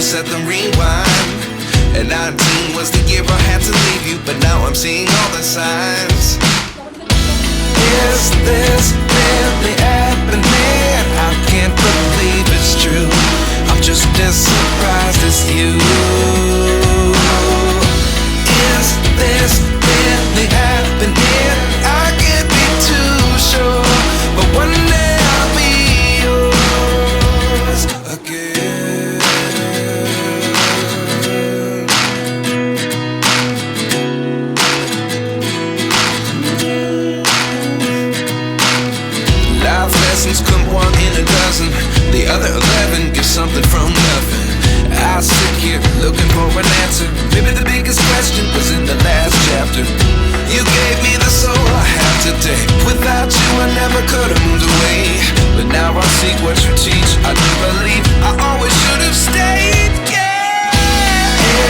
set the rewind. And 19 was the year I had to leave you, but now I'm seeing all the signs. Is this really happening? I can't believe it's true. I'm just as surprised as you. Is this really happening? I can't be too sure, but one day I'll be yours again. Life lessons come one in a dozen. The other 11 give something from nothing. I sit here looking for an answer. Maybe the biggest question was in the last chapter. You gave me the soul I have today. Without you I never could have moved away. But now I see what you teach. I do believe I always should have stayed. Yeah.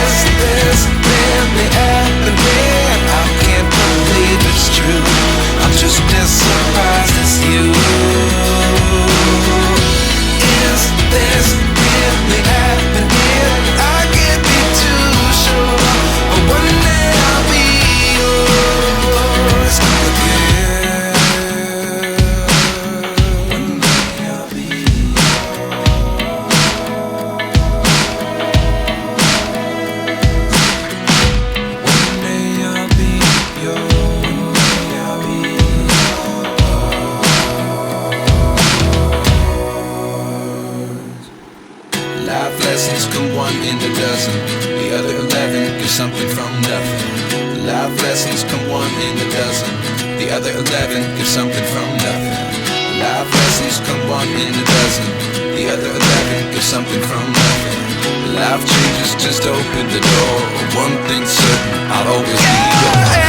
Is this really happening? I can't believe it's true. I'm just as surprised as you. Is this really happening? I can't be too sure, but one day I'll be yours again. One day I'll be One day I'll be yours. One day I'll be Life lessons come one in a dozen. The other 11 give something from nothing. Life lessons come one in a dozen. The other 11 give something from nothing. Life lessons come one in a dozen. The other 11 give something from nothing. Life changes just open the door. One thing's certain, I'll always be yours.